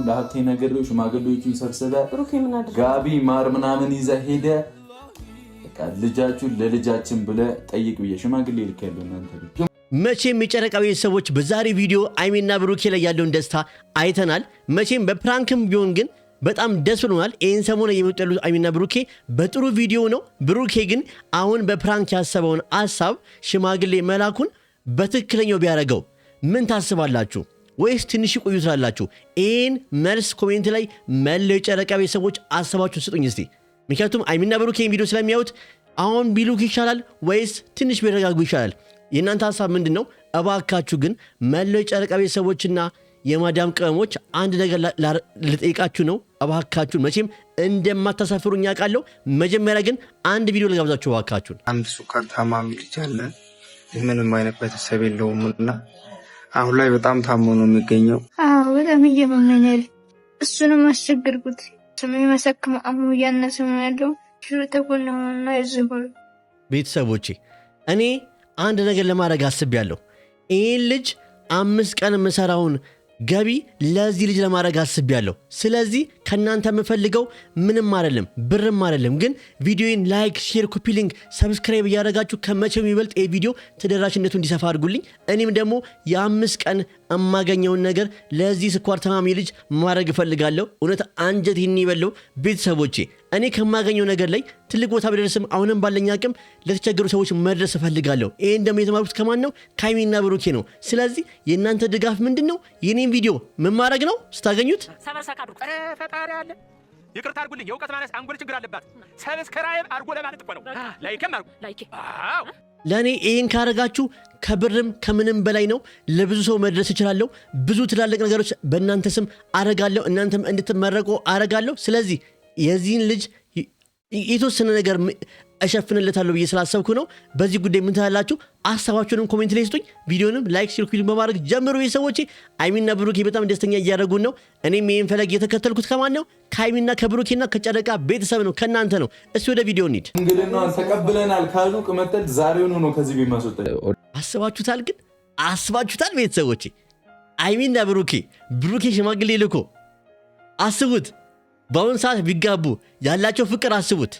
ለሀብቴ ነገር ሽማግሌዎቹን ሰብስበ ጋቢ ማር ምናምን ይዘህ ሄደ በቃ ልጃችሁን ለልጃችን ብለህ ጠይቅ ብዬ ሽማግሌ ልክ ያለው እናንተ መቼም የጨረቃ ቤተሰቦች በዛሬ ቪዲዮ አይሚና ብሩኬ ላይ ያለውን ደስታ አይተናል። መቼም በፕራንክም ቢሆን ግን በጣም ደስ ብሎናል። ይህን ሰሞን የመጡ ያሉት አይሚና ብሩኬ በጥሩ ቪዲዮ ነው። ብሩኬ ግን አሁን በፕራንክ ያሰበውን ሀሳብ ሽማግሌ መላኩን በትክክለኛው ቢያደርገው ምን ታስባላችሁ? ወይስ ትንሽ ቆዩ ትላላችሁ? ይህን መልስ ኮሜንት ላይ መለው የጨረቃ ቤተሰቦች አስባችሁን ስጡኝ እስቲ። ምክንያቱም አይሚና ብሩኬ ቪዲዮ ስለሚያዩት አሁን ቢሉክ ይሻላል ወይስ ትንሽ ቢረጋጉ ይሻላል? የእናንተ ሀሳብ ምንድን ነው? እባካችሁ ግን መለው የጨረቃ ቤተሰቦችና የማዳም ቅመሞች አንድ ነገር ልጠይቃችሁ ነው። እባካችሁን መቼም እንደማታሳፍሩኝ አውቃለሁ። መጀመሪያ ግን አንድ ቪዲዮ ልጋብዛችሁ እባካችሁን። አንድ ሱካር ታማሚ ልጅ አለ። ምንም አይነት ቤተሰብ የለውም እና አሁን ላይ በጣም ታሞ ነው የሚገኘው። በጣም እየመመኛል። እሱንም አስቸግርኩት። ስሜ መሰክም አሙ እያነሰ ነው ያለው ሽርተጎናና ይዝሆኑ ቤተሰቦቼ እኔ አንድ ነገር ለማድረግ አስቤያለሁ። ይህን ልጅ 5 ቀን የምሰራውን ገቢ ለዚህ ልጅ ለማድረግ አስቤያለሁ። ስለዚህ ከእናንተ የምፈልገው ምንም አይደለም፣ ብርም አይደለም። ግን ቪዲዮን ላይክ፣ ሼር፣ ኮፒ ሊንክ፣ ሰብስክራይብ እያደረጋችሁ ከመቼው የሚበልጥ ቪዲዮ ተደራሽነቱ እንዲሰፋ አድርጉልኝ። እኔም ደግሞ የ5 ቀን የማገኘውን ነገር ለዚህ ስኳር ታማሚ ልጅ ማድረግ እፈልጋለሁ። እውነት አንጀት ይህን ይበለው ቤተሰቦቼ። እኔ ከማገኘው ነገር ላይ ትልቅ ቦታ ብደርስም አሁንም ባለኝ አቅም ለተቸገሩ ሰዎች መድረስ እፈልጋለሁ። ይሄን ደግሞ የተማርኩት ከማን ነው? ከአይሚና ብሩኬ ነው። ስለዚህ የእናንተ ድጋፍ ምንድን ነው? የኔን ቪዲዮ ምን ማድረግ ነው? ስታገኙት ፈጣሪ አለ ይቅርታ አድርጉልኝ። የእውቀት ማነስ አንጎል ችግር አለባት። ሰብስክራይብ አድርጎ ለማለት እኮ ነው። ላይክም አድርጉ። አዎ ለእኔ ይህን ካረጋችሁ ከብርም ከምንም በላይ ነው። ለብዙ ሰው መድረስ እችላለሁ። ብዙ ትላልቅ ነገሮች በእናንተ ስም አረጋለሁ። እናንተም እንድትመረቁ አረጋለሁ። ስለዚህ የዚህን ልጅ የተወሰነ ነገር እሸፍንለታለሁ ብዬ ስላሰብኩ ነው። በዚህ ጉዳይ ምን ትላላችሁ? ሀሳባችሁንም ኮሜንት ላይ ስጡኝ። ቪዲዮንም ላይክ፣ ሼር፣ ኮፒ በማድረግ ጀምሩ። ቤተሰቦቼ አይሚና ብሩኬ በጣም ደስተኛ እያደረጉን ነው። እኔም ይህን ፈለግ የተከተልኩት ከማን ነው? ከአይሚና ከብሩኬና ከጨረቃ ቤተሰብ ነው፣ ከእናንተ ነው። እስቲ ወደ ቪዲዮ እንሂድ። እንግዲህ ተቀብለናል ካሉ ቅመጠል ዛሬውኑ ነው ከዚህ ቤት ማስወጣ። አስባችሁታል? ግን አስባችሁታል? ቤተሰቦቼ አይሚና ብሩኬ ሽማግሌ ልኮ አስቡት። በአሁን ሰዓት ቢጋቡ ያላቸው ፍቅር አስቡት።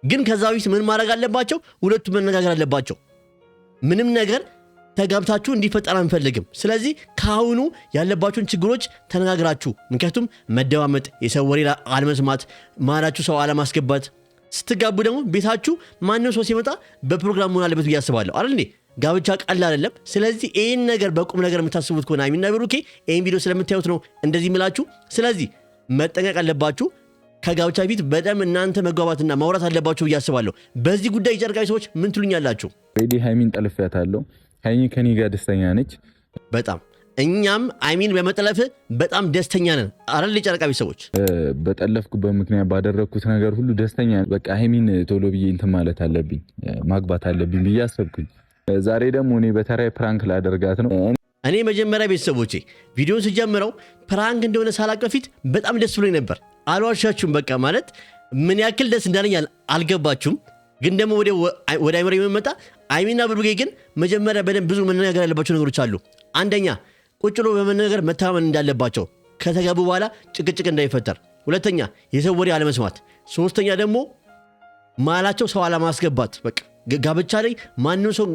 ግን ከዛ በፊት ምን ማድረግ አለባቸው? ሁለቱ መነጋገር አለባቸው። ምንም ነገር ተጋብታችሁ እንዲፈጠር አንፈልግም። ስለዚህ ከአሁኑ ያለባችሁን ችግሮች ተነጋግራችሁ፣ ምክንያቱም መደማመጥ፣ የሰው ወሬ አለመስማት፣ መሀላችሁ ሰው አለማስገባት። ስትጋቡ ደግሞ ቤታችሁ ማንም ሰው ሲመጣ በፕሮግራም መሆን አለበት ብዬ አስባለሁ። አይደል እንዴ? ጋብቻ ቀላል አይደለም። ስለዚህ ይህን ነገር በቁም ነገር የምታስቡት ከሆነ አይሚና ብሩኬ ይህን ቪዲዮ ስለምታዩት ነው እንደዚህ ምላችሁ። ስለዚህ መጠንቀቅ አለባችሁ። ከጋብቻ ፊት በጣም እናንተ መግባባትና ማውራት አለባችሁ ብዬ አስባለሁ። በዚህ ጉዳይ የጨረቃ ሰዎች ምን ትሉኛላችሁ? ሬዲ ሃይሚን ጠልፌያታለሁ። ሃይሚ ከኔ ጋር ደስተኛ ነች በጣም። እኛም አይሚን በመጠለፍ በጣም ደስተኛ ነን። አረል የጨረቃ ሰዎች በጠለፍኩበት ምክንያት ባደረግኩት ነገር ሁሉ ደስተኛ። በቃ ሃይሚን ቶሎ ብዬ እንትን ማለት አለብኝ፣ ማግባት አለብኝ ብዬ አሰብኩኝ። ዛሬ ደግሞ እኔ በተራይ ፕራንክ ላደርጋት ነው። እኔ መጀመሪያ ቤተሰቦቼ ቪዲዮን ስጀምረው ፕራንክ እንደሆነ ሳላቅ በፊት በጣም ደስ ብሎኝ ነበር። አልዋሻችሁም። በቃ ማለት ምን ያክል ደስ እንዳለኝ አልገባችሁም። ግን ደግሞ ወደ አይምሮ የመጣ አይሚና ብሩኬ ግን መጀመሪያ በደንብ ብዙ መነጋገር ያለባቸው ነገሮች አሉ። አንደኛ ቁጭ ብሎ በመነጋገር መተማመን እንዳለባቸው፣ ከተጋቡ በኋላ ጭቅጭቅ እንዳይፈጠር። ሁለተኛ የሰው ወሬ አለመስማት። ሶስተኛ ደግሞ ማላቸው ሰው አለማስገባት። በቃ ጋብቻ ላይ ማንም ሰው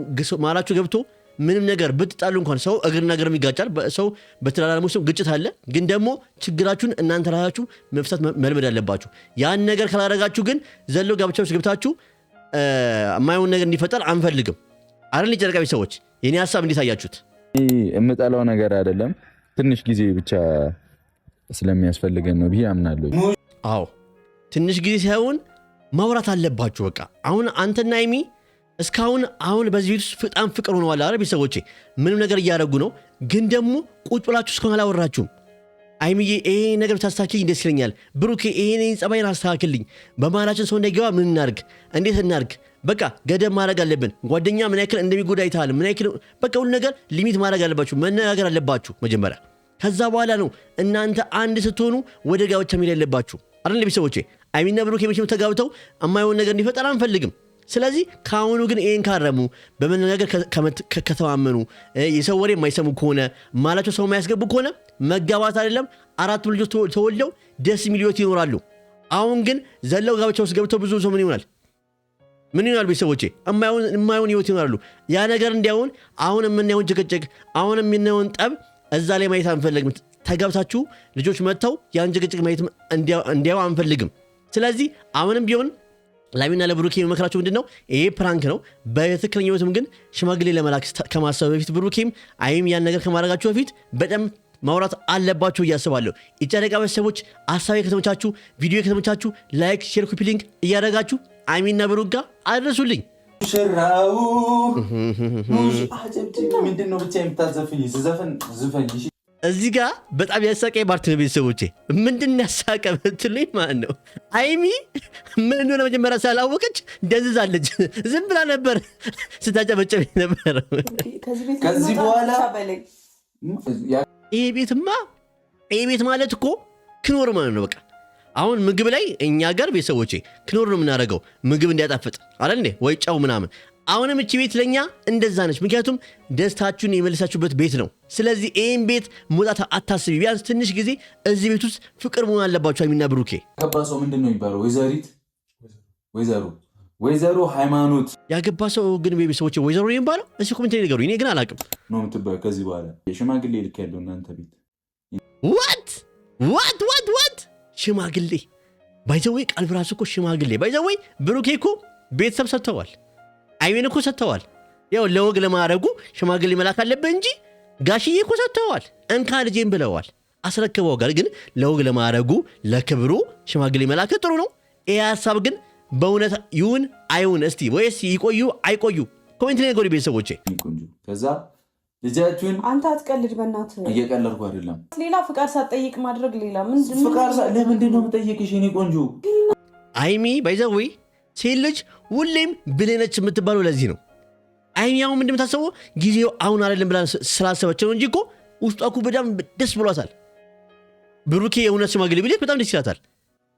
ማላችሁ ገብቶ ምንም ነገር ብትጣሉ እንኳን ሰው እግርና እግርም ይጋጫል። ሰው በትላላሙ ሰው ግጭት አለ። ግን ደግሞ ችግራችሁን እናንተ ራሳችሁ መፍታት መልመድ አለባችሁ። ያን ነገር ካላደረጋችሁ ግን ዘሎ ጋብቻ ውስጥ ገብታችሁ የማይሆን ነገር እንዲፈጠር አንፈልግም። አይደል የጨረቃ ሰዎች? የኔ ሐሳብ እንዴት አያችሁት? የምጠላው ነገር አይደለም፣ ትንሽ ጊዜ ብቻ ስለሚያስፈልገን ነው ብዬ አምናለሁ። አዎ ትንሽ ጊዜ ሳይሆን ማውራት አለባችሁ። በቃ አሁን አንተና አይሚ እስካሁን በዚህ ቤት ውስጥ በጣም ፍቅር ሆነዋል አይደል ቤተሰቦቼ? ምንም ነገር እያደረጉ ነው። ግን ደግሞ ቁጭ ብላችሁ እስካሁን አላወራችሁም። አይሚዬ ይሄ ነገር ብታስተካክልኝ ደስ ይለኛል። ብሩኬ ይሄን ጸባይን አስተካክልኝ። በመሀላችን ሰው እንዳይገባ ምን እናርግ? እንዴት እናርግ? በቃ ገደብ ማድረግ አለብን። ጓደኛ ምን ያክል እንደሚጎዳ አይተሃል። ምን ያክል በቃ ሁሉ ነገር ሊሚት ማድረግ አለባችሁ። መነጋገር አለባችሁ መጀመሪያ። ከዛ በኋላ ነው እናንተ አንድ ስትሆኑ ወደ ጋብቻ መሄድ ያለባችሁ አይደል ቤተሰቦቼ? አይሚና ብሩኬ መቼም ተጋብተው የማይሆን ነገር እንዲፈጠር አንፈልግም። ስለዚህ ካሁኑ ግን ይሄን ካረሙ በመነጋገር ከተማመኑ የሰው ወሬ የማይሰሙ ከሆነ ማላቸው ሰው የማያስገቡ ከሆነ መጋባት አይደለም 4 ልጆች ተወልደው ደስ የሚል ህይወት ይኖራሉ። አሁን ግን ዘለው ጋብቻ ውስጥ ገብተው ብዙ ሰው ምን ይሆናል ቤተሰቦቼ የማይሆን ህይወት ይኖራሉ። ያ ነገር እንዲያውን አሁን የምናየውን ጭቅጭቅ አሁን የምናየውን ጠብ እዛ ላይ ማየት አንፈልግም። ተጋብታችሁ ልጆች መጥተው ያን ጭቅጭቅ ማየት እንዲያው አንፈልግም። ስለዚህ አሁንም ቢሆን ላሚና ለብሩኬ መከራቸው ምንድነው ይሄ ፕራንክ ነው። በትክክለኛው ህይወትም ግን ሽማግሌ ለመላክ ከማሰብ በፊት ብሩኬም አይም ያን ነገር ከማድረጋቸው በፊት በጣም ማውራት አለባችሁ እያስባለሁ። የጨረቃ ቤተሰቦች ሐሳቤ ከተመቻችሁ ቪዲዮ ከተመቻችሁ ላይክ ሼር ኮፒ ሊንክ እያደረጋችሁ አይሚና ብሩክ ጋር አድርሱልኝ። ሽራው ምንድነው ብቻ የምታዘፍኝ ዝፈን እዚህ ጋር በጣም ያሳቀኝ ፓርት ነው ቤተሰቦቼ። ምንድን ያሳቀ ብትሉኝ ማለት ነው አይሚ ምን እንደሆነ መጀመሪያ ሳላወቀች ደንዝዛለች። ዝም ብላ ነበር ስታጨበጨብ ነበር። ከዚህ በኋላ ይሄ ቤት ማለት እኮ ክኖር ማለት ነው። በቃ አሁን ምግብ ላይ እኛ ጋር ቤተሰቦቼ ክኖር ነው የምናደርገው ምግብ እንዲያጣፍጥ አይደል እንዴ ወይ ጫው ምናምን። አሁንም እቺ ቤት ለኛ እንደዛ ነች። ምክንያቱም ደስታችሁን የመለሳችሁበት ቤት ነው። ስለዚህ ይሄን ቤት መውጣት አታስቢ። ቢያንስ ትንሽ ጊዜ እዚህ ቤት ውስጥ ፍቅር መሆን አለባችሁ። አይሚና ብሩኬ ያገባ ሰው ምንድን ነው የሚባለው? ወይዘሮ ሃይማኖት ያገባ ሰው ግን ቤተሰቦቼ ወይዘሮ ነው የሚባለው? እስኪ ኮሜንት ላይ ንገሩኝ። እኔ ግን አላውቅም ነው የምትባለው። ከዚህ በኋላ የሽማግሌ ልክ ያለው እናንተ ቤት what ሽማግሌ ባይዘወይ ቃል ብራስ እኮ ሽማግሌ ባይዘወይ ብሩኬ እኮ ቤተሰብ ሰጥተዋል። አይሚን እኮ ሰጥተዋል። ያው ለወግ ለማረጉ ሽማግሌ መላክ አለበት እንጂ ጋሽዬ እኮ ሰጥተዋል። እንካ ልጄን ብለዋል። አስረክበው ጋር ግን ለወግ ለማረጉ ለክብሩ ሽማግሌ መላክ ጥሩ ነው። ይሄ ሐሳብ ግን በእውነት ይሁን አይሁን እስቲ ወይስ ይቆዩ አይቆዩ ኮሜንት ላይ ንገሩ ቤተሰቦቼ። ከዛ ልጃችሁን አንተ አትቀልድ በእናትህ። እየቀለድኩ አይደለም። ሌላ ፍቃድ ሳትጠይቅ ማድረግ ሌላ ምንድነው? ፍቃድ ለምንድን ነው የምጠይቅሽ? እኔ ቆንጆ አይሚ ባይዘዌ ሴት ልጅ ሁሌም ብልህ የምትባለው ለዚህ ነው። አይሚ አሁን ምንድን የምታስበው ጊዜው አሁን አይደለም ብላ ስላሰበች ነው እንጂ እኮ ውስጧ እኮ በጣም ደስ ብሏታል። ብሩኬ የእውነት ሽማግሌ ቢልክ በጣም ደስ ይላታል።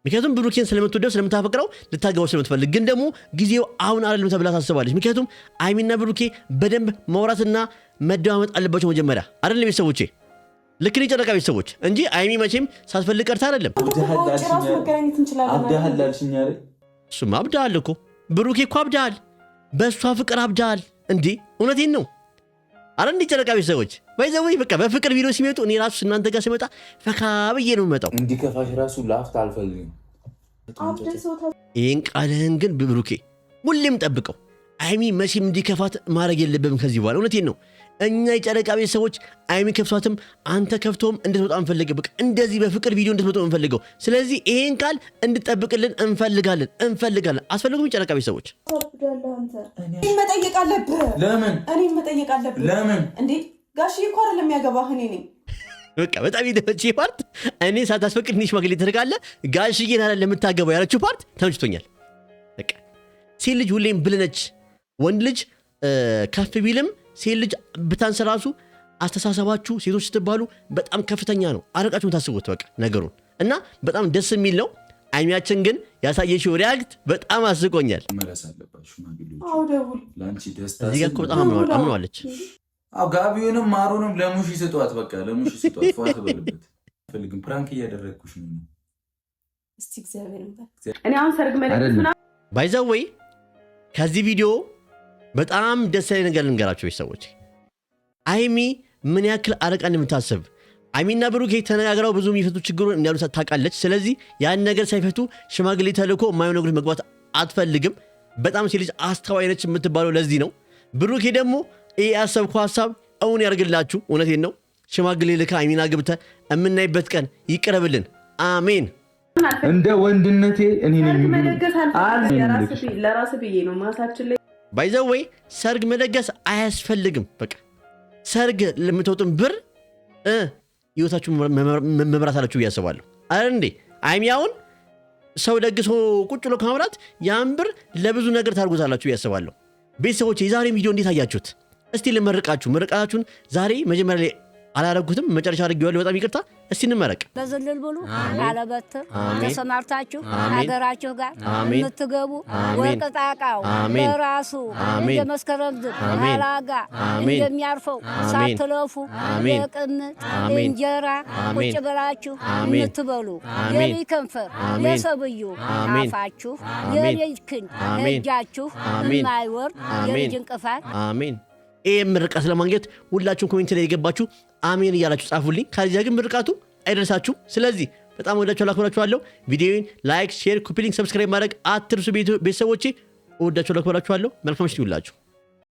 ምክንያቱም ብሩኬን ስለምትወደው ስለምታፈቅረው ልታገባው ስለምትፈልግ፣ ግን ደግሞ ጊዜው አሁን አይደለም ተብላ ታስባለች። ምክንያቱም አይሚና ብሩኬ በደንብ ማውራትና መደማመጥ አለባቸው መጀመሪያ አይደለም ቤተሰቦቼ። ልክ ነው ጨረቃ ቤተሰቦች እንጂ አይሚ መቼም ሳትፈልግ ቀርታ አይደለም። እሱማ አብዳሃል እኮ ብሩኬ እኮ አብዳሃል። በእሷ ፍቅር አብዳሃል እንዴ! እውነቴን ነው። አረ እንዴ ጨረቃ ቤተሰቦች ባይዘወይ በቃ በፍቅር ቪዲዮ ሲመጡ እኔ ራሱ እናንተ ጋር ሲመጣ ፈካ ብዬ ነው የምመጣው። እንዲከፋሽ ራሱ ላፍታ አልፈልግም። ይሄን ቃልህን ግን ብሩኬ ሁሌም ጠብቀው። አይሚ መቼም እንዲከፋት ማድረግ የለብም ከዚህ በኋላ። እውነቴን ነው። እኛ የጨረቃ ቤተሰቦች አይሚ ከፍቷትም አንተ ከፍቶም እንድትመጣ እንፈልገው። በቃ እንደዚህ በፍቅር ቪዲዮ እንድትመጣ እንፈልገው። ስለዚህ ይሄን ቃል እንድትጠብቅልን እንፈልጋለን። አስፈልጉም የጨረቃ ቤተሰቦች መጠየቅ አለብህ። ለምን እኔ መጠየቅ አለብህ? ለምን እንዴ ጋሽዬ እኮ አይደለም የሚያገባህ እኔ ነኝ። በቃ በጣም ይደች ፓርት እኔ ሳታስፈቅድ ትንሽ ሽማግሌ ተደርጋለ ጋሽዬን አይደለም የምታገባው ያለችው ፓርት ተመችቶኛል። በቃ ሴት ልጅ ሁሌም ብልነች። ወንድ ልጅ ከፍ ቢልም ሴት ልጅ ብታንስ ራሱ አስተሳሰባችሁ ሴቶች ስትባሉ በጣም ከፍተኛ ነው። አረቃችሁን ታስቡት በቃ ነገሩን እና በጣም ደስ የሚል ነው። አይሚያችን ግን ያሳየሽው ሪያክት በጣም አስቆኛል። መለስ አለባችሁ ሽማግሌዎች። አዎ ደውል ላንቺ ደስታ እዚህ ጋር እኮ በጣም አምነዋለች። አዎ ጋቢውንም ማሩንም ለሙሽ ይስጧት። በቃ ለሙሽ ይስጧት። ፏት በልበት ፈልግም ፕራንክ እያደረግኩሽ ነው። እስቲ እግዚአብሔር ይመስገን። እኔ አሁን ሰርግ መልእክቱና ባይዘወይ ከዚህ ቪዲዮ በጣም ደስ ያለ ነገር ልንገራችሁ ቤተሰቦች። አይሚ ምን ያክል አረቃ እንደምታስብ አይሚና ብሩኬ ተነጋግረው ብዙ የሚፈቱ ችግሩን እንዳሉ ታውቃለች። ስለዚህ ያን ነገር ሳይፈቱ ሽማግሌ ተልኮ የማይሆን ነገሮች መግባት አትፈልግም። በጣም ሴት ልጅ አስተዋይ ነች የምትባለው ለዚህ ነው። ብሩኬ ደግሞ ይሄ ያሰብኩ ሀሳብ እውን ያርግላችሁ። እውነቴን ነው። ሽማግሌ ልካ አይሚና ግብተ የምናይበት ቀን ይቅረብልን። አሜን። እንደ ወንድነቴ እኔ ነኝ ለራስ ብዬ ነው ማሳችን ላይ ባይዘወይ ሰርግ መደገስ አያስፈልግም። በቃ ሰርግ ለምትወጡም ብር ህይወታችሁ መምራት አላችሁ እያስባለሁ አይደል እንዴ? አይሚያውን ሰው ደግሶ ቁጭ ብሎ ከማምራት ያን ብር ለብዙ ነገር ታርጉታላችሁ እያስባለሁ። ቤተሰቦች የዛሬ ቪዲዮ እንዴት አያችሁት? እስቲ ልመርቃችሁ። ምርቃችሁን ዛሬ መጀመሪያ ላይ አላረጉትም መጨረሻ አድርጌዋለሁ በጣም ይቅርታ እስቲ እንመረቅ በዘለል ብሉ አለበትር ተሰማርታችሁ ሀገራችሁ ጋር የምትገቡ ወርቅጣቃው በራሱ እንደመስከረም አላጋ እንደሚያርፈው ሳትለፉ በቅምጥ እንጀራ ቁጭ ብላችሁ የምትበሉ የልጅ ከንፈር የሰብዩ አፋችሁ የልጅ ክንድ እጃችሁ የማይወርድ የልጅ እንቅፋት አሜን። ይህ ምርቃት ለማግኘት ሁላችሁም ኮሜንት ላይ የገባችሁ አሜን እያላችሁ ጻፉልኝ። ከዚያ ግን ምርቃቱ አይደርሳችሁ። ስለዚህ በጣም ወዳችሁ ላክብራችኋለሁ። ቪዲዮውን ላይክ፣ ሼር፣ ኮፒ ሊንክ፣ ሰብስክራይብ ማድረግ አትርሱ። ቤተሰቦቼ ወዳችሁ ላክብራችኋለሁ። መልካም ምሽት ይሁንላችሁ።